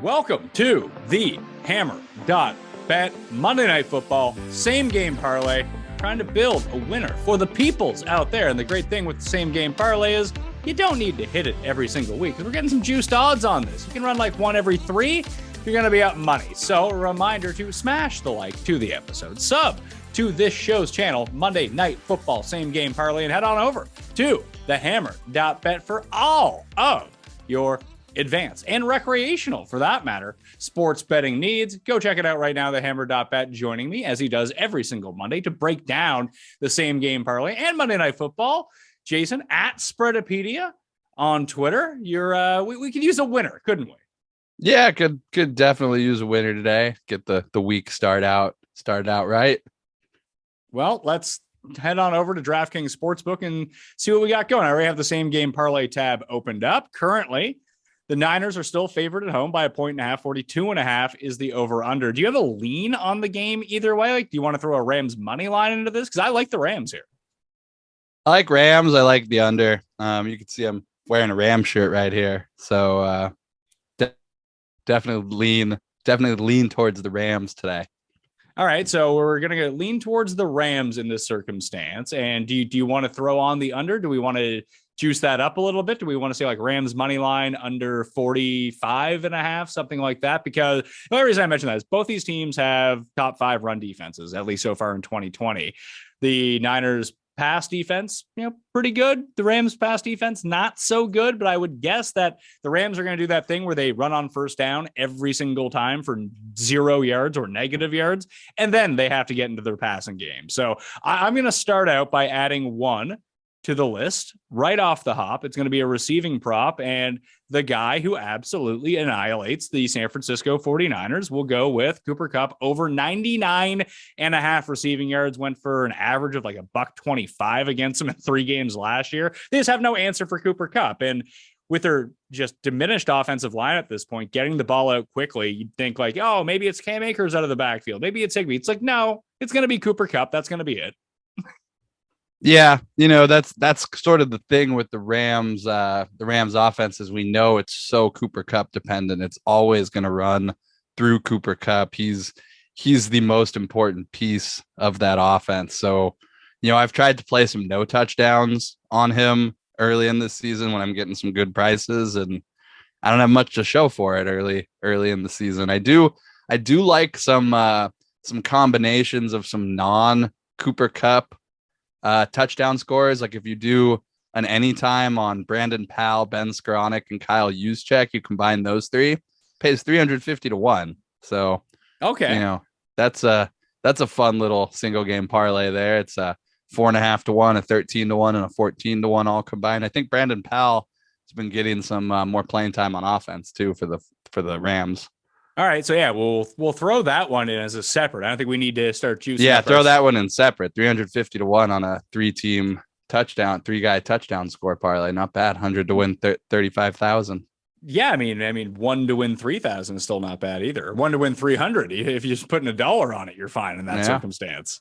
Welcome to the Hammer.Bet Monday Night Football same game parlay. Trying to build a winner for the peoples out there. And the great thing with the same game parlay is you don't need to hit it every single week because we're getting some juiced odds on this. You can run like one every three. You're going to be up money. So a reminder to smash the like to the episode. Sub to this show's channel, Monday Night Football same game parlay, and head on over to the Hammer.Bet for all of your advanced and recreational, for that matter, sports betting needs. Go check it out right now. The Hammer.Bet joining me as he does every single Monday to break down the same game parlay and Monday Night Football. Jason at Spreadopedia on Twitter. We could use a winner, couldn't we? Yeah, could definitely use a winner today. Get the week started out right. Well, let's head on over to DraftKings Sportsbook and see what we got going. I already have the same game parlay tab opened up. Currently, the Niners are still favored at home by 1.5. 42.5 is the over/under. Do you have a lean on the game either way? Like, do you want to throw a Rams money line into this? Because I like the Rams here. I like Rams. I like the under. You can see I'm wearing a Ram shirt right here. So definitely lean towards the Rams today. All right, so we're going to lean towards the Rams in this circumstance. And do you want to throw on the under? Do we want to juice that up a little bit? Do we want to say like Rams money line under 45.5, something like that? Because the only reason I mention that is both these teams have top 5 run defenses, at least so far in 2020. The Niners pass defense, pretty good. The Rams pass defense, not so good, but I would guess that the Rams are going to do that thing where they run on first down every single time for 0 yards or negative yards, and then they have to get into their passing game. So I'm going to start out by adding one to the list right off the hop. It's going to be a receiving prop, and the guy who absolutely annihilates the San Francisco 49ers will go with Cooper Kupp over 99.5 receiving yards. Went for an average of like $125 against him in 3 games last year. They just have no answer for Cooper Kupp. And with their just diminished offensive line at this point, getting the ball out quickly, you'd think like, oh, maybe it's Cam Akers out of the backfield. Maybe it's Higbee. It's like, no, it's going to be Cooper Kupp. That's going to be it. Yeah, that's sort of the thing with the Rams. The Rams offense, as we know, it's so Cooper Kupp dependent. It's always going to run through Cooper Kupp. He's the most important piece of that offense. So, I've tried to play some no touchdowns on him early in this season when I'm getting some good prices, and I don't have much to show for it early in the season. I do like some combinations of some non Cooper Kupp touchdown scores. Like if you do an anytime on Brandon Powell, Ben Skoranek, and Kyle Juszczyk, you combine those 3, pays 350 to 1. So okay, that's a fun little single game parlay there. It's a 4.5 to 1, a 13 to 1, and a 14 to 1 all combined. I think Brandon Powell has been getting some more playing time on offense too for the Rams. All right, so yeah, we'll throw that one in as a separate. I don't think we need to start juicing. Yeah, throw that one in separate. 350 to 1 on a 3-team touchdown, 3-guy touchdown score parlay. Not bad. 100 to win 35,000. Yeah, I mean, 1 to win 3,000 is still not bad either. 1 to win 300. If you're just putting $1 on it, you're fine in that circumstance.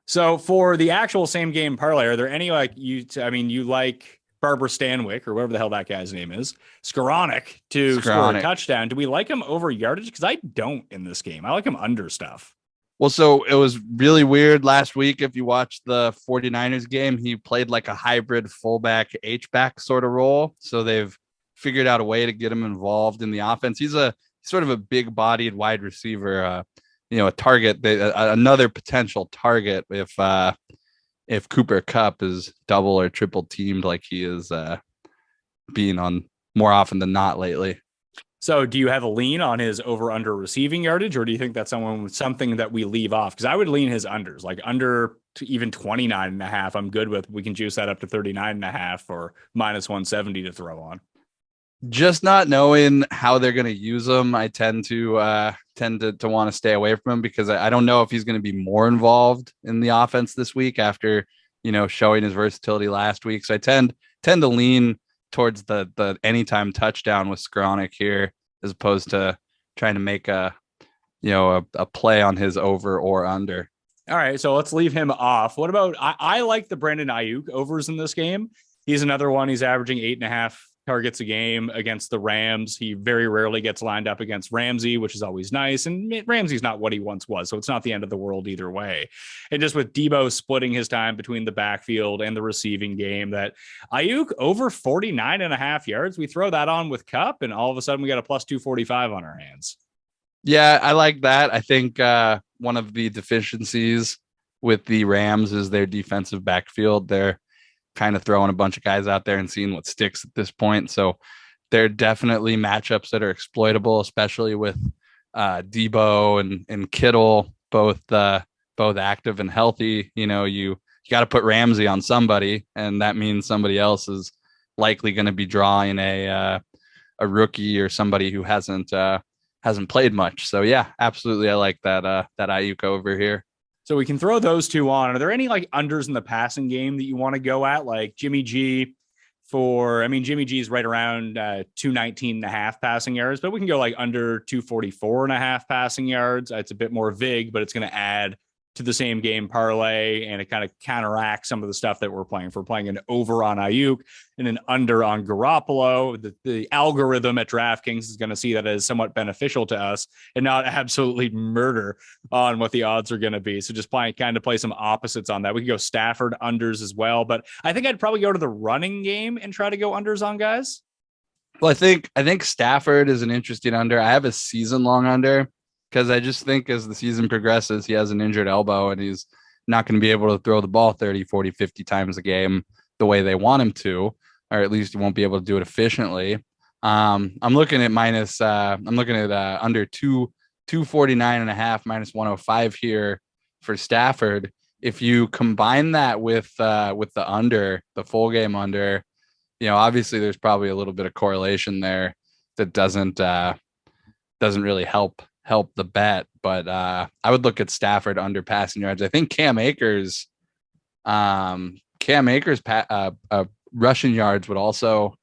So for the actual same game parlay, are there any you like Barbara Stanwyck or whatever the hell that guy's name is, Skoranek to score a touchdown? Do we like him over yardage? Because I don't in this game. I like him under stuff. Well, so it was really weird last week. If you watched the 49ers game, he played like a hybrid fullback H-back sort of role. So they've figured out a way to get him involved in the offense. He's sort of a big bodied wide receiver, a target, another potential target if Cooper Kupp is double or triple teamed like he is being on more often than not lately. So do you have a lean on his over under receiving yardage, or do you think that's something that we leave off? Because I would lean his unders, like under to even 29.5. I'm good with. We can juice that up to 39.5 or minus 170 to throw on. Just not knowing how they're going to use him, I tend to want to stay away from him because I don't know if he's going to be more involved in the offense this week after showing his versatility last week. So I tend to lean towards the anytime touchdown with Skoranek here as opposed to trying to make a play on his over or under. All right, so let's leave him off. What about I like the Brandon Ayuk overs in this game. He's another one. He's averaging 8.5 targets a game against the Rams. He very rarely gets lined up against Ramsey, which is always nice. And Ramsey's not what he once was, so it's not the end of the world either way. And just with Debo splitting his time between the backfield and the receiving game, that Ayuk over 49.5 yards, we throw that on with Kupp, and all of a sudden we got a plus 245 on our hands. Yeah, I like that. I think one of the deficiencies with the Rams is their defensive backfield. They're kind of throwing a bunch of guys out there and seeing what sticks at this point. So they're definitely matchups that are exploitable, especially with Debo and Kittle, both active and healthy. You got to put Ramsey on somebody, and that means somebody else is likely going to be drawing a rookie or somebody who hasn't played much. So yeah, absolutely, I like that Ayuk over here. So we can throw those two on. Are there any like unders in the passing game that you want to go at? Like Jimmy G Jimmy G is right around 219.5 passing yards, but we can go like under 244.5 passing yards. It's a bit more vig, but it's going to add to the same game parlay, and it kind of counteracts some of the stuff that we're playing. If we're playing an over on Ayuk and an under on Garoppolo, the algorithm at DraftKings is going to see that as somewhat beneficial to us and not absolutely murder on what the odds are going to be. So just play some opposites on that. We can go Stafford unders as well, but I think I'd probably go to the running game and try to go unders on guys. Well, I think Stafford is an interesting under. I have a season long under, because I just think as the season progresses, he has an injured elbow and he's not going to be able to throw the ball 30, 40, 50 times a game the way they want him to, or at least he won't be able to do it efficiently. I'm looking at under 249.5 minus 105 here for Stafford. If you combine that with the under, the full game under, obviously there's probably a little bit of correlation there that doesn't really help the bet, but I would look at Stafford under passing yards. I think Cam Akers rushing yards would also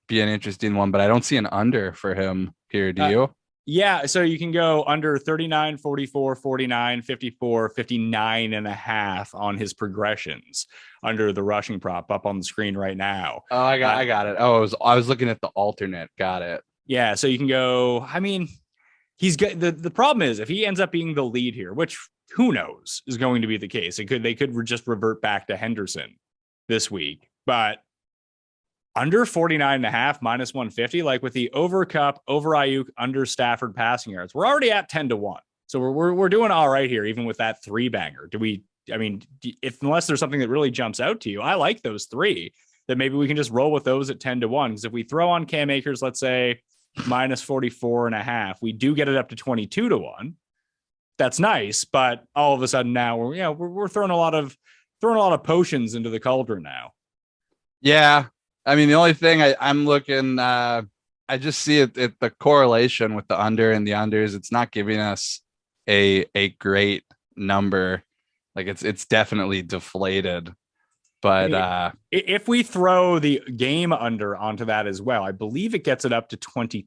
be an interesting one, but I don't see an under for him here. Do you? Yeah, so you can go under 39, 44, 49, 54, 59.5 on his progressions under the rushing prop up on the screen right now. Oh, I got it. Oh, I was looking at the alternate. Got it. Yeah, so you can go, he's got the problem is if he ends up being the lead here, which who knows is going to be the case. They could just revert back to Henderson this week, but under 49.5 minus 150, like with the over Kupp, over Ayuk, under Stafford passing yards, we're already at 10-1. So we're doing all right here, even with that three banger. Unless there's something that really jumps out to you, I like those three, that maybe we can just roll with those at 10-1. Because if we throw on Cam Akers, let's say minus 44.5, we do get it up to 22-1. That's nice, but all of a sudden now we're throwing a lot of potions into the cauldron now. Yeah, the only thing I'm looking, I just see it the correlation with the under and the unders. It's not giving us a great number. Like it's definitely deflated. But if we throw the game under onto that as well, I believe it gets it up to 22-1.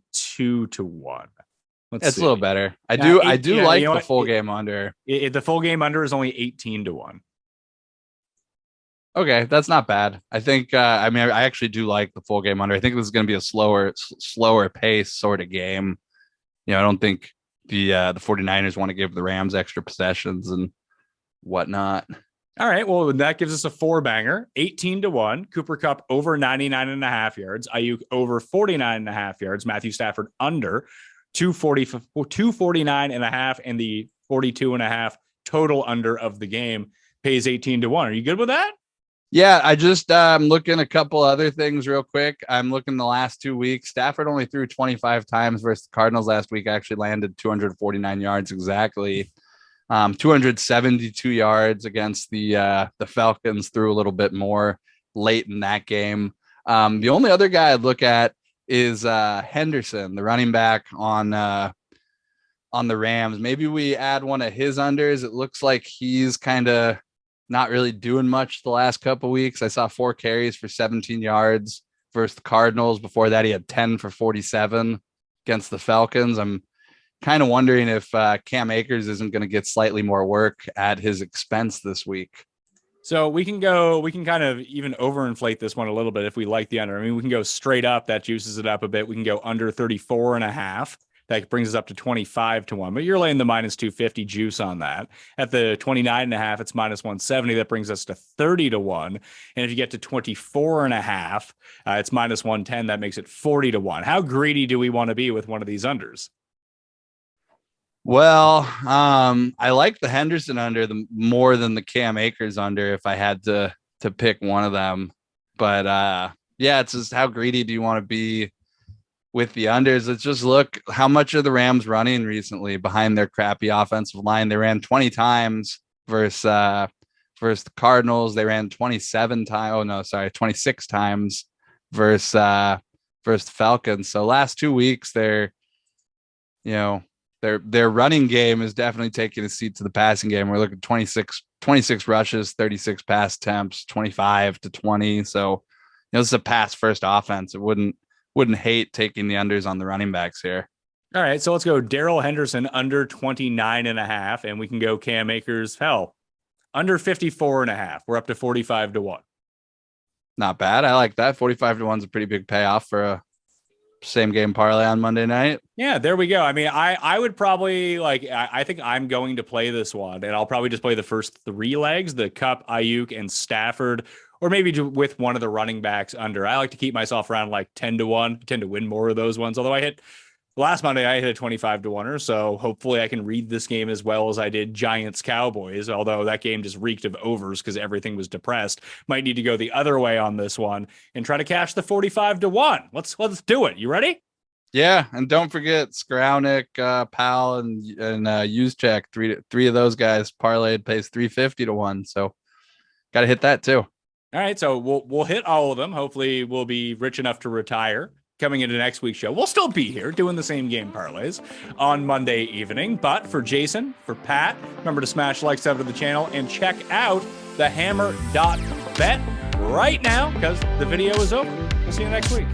That's a little better. I do like the full game under. The full game under is only 18-1. Okay, that's not bad. I think I actually do like the full game under. I think this is going to be a slower pace sort of game. I don't think the 49ers want to give the Rams extra possessions and whatnot. All right, well, that gives us a four banger, 18-1. Cooper Kupp over 99.5 yards. Ayuk over 49.5 yards. Matthew Stafford under 249.5, and the 42.5 total under of the game pays 18-1. Are you good with that? Yeah, I just looking a couple other things real quick. I'm looking the last 2 weeks. Stafford only threw 25 times versus the Cardinals last week. Actually landed 249 yards exactly. 272 yards against the Falcons. Threw a little bit more late in that game. The only other guy I'd look at is Henderson, the running back on the Rams. Maybe we add one of his unders. It looks like he's kind of not really doing much the last couple of weeks. I saw 4 carries for 17 yards versus the Cardinals. Before that, he had 10 for 47 against the Falcons. I'm kind of wondering if Cam Akers isn't going to get slightly more work at his expense this week. So we can kind of even overinflate this one a little bit if we like the under. I mean, we can go straight up. That juices it up a bit. We can go under 34.5. That brings us up to 25-1, but you're laying the minus 250 juice on that. At the 29.5, it's minus 170. That brings us to 30-1. And if you get to 24.5, it's minus 110. That makes it 40-1. How greedy do we want to be with one of these unders? Well, I like the Henderson under more than the Cam Akers under if I had to pick one of them. But yeah, it's just how greedy do you want to be with the unders? Let's just look how much are the Rams running recently behind their crappy offensive line. They ran 20 times versus the Cardinals. They ran 27 times. Oh no, sorry, 26 times versus the Falcons. So last 2 weeks, their running game is definitely taking a seat to the passing game. We're looking 26 rushes, 36 pass attempts, 25-20. So this is a pass first offense. It wouldn't hate taking the unders on the running backs here. All right, so let's go Darrell Henderson under 29.5, and we can go Cam Akers, under 54.5. We're up to 45-1. Not bad. I like that. 45-1 is a pretty big payoff for a same game parlay on Monday night. Yeah, there we go. I mean, I would probably I think I'm going to play this one, and I'll probably just play the first 3 legs, the Kupp, Ayuk, and Stafford, or maybe with one of the running backs under. I like to keep myself around like 10-1. I tend to win more of those ones. Although last Monday, I hit a 25-1er, so hopefully I can read this game as well as I did Giants Cowboys, although that game just reeked of overs because everything was depressed. Might need to go the other way on this one and try to cash the 45-1. Let's do it. You ready? Yeah, and don't forget Skowronek, Powell, and Juszczyk. Three of those guys parlayed pays 350-1, so got to hit that too. All right, so we'll hit all of them. Hopefully we'll be rich enough to retire coming into next week's show. We'll still be here doing the same game parlays on Monday evening. But for Jason, for Pat, remember to smash like, sub to the channel, and check out the hammer.bet right now because the video is over. We'll see you next week.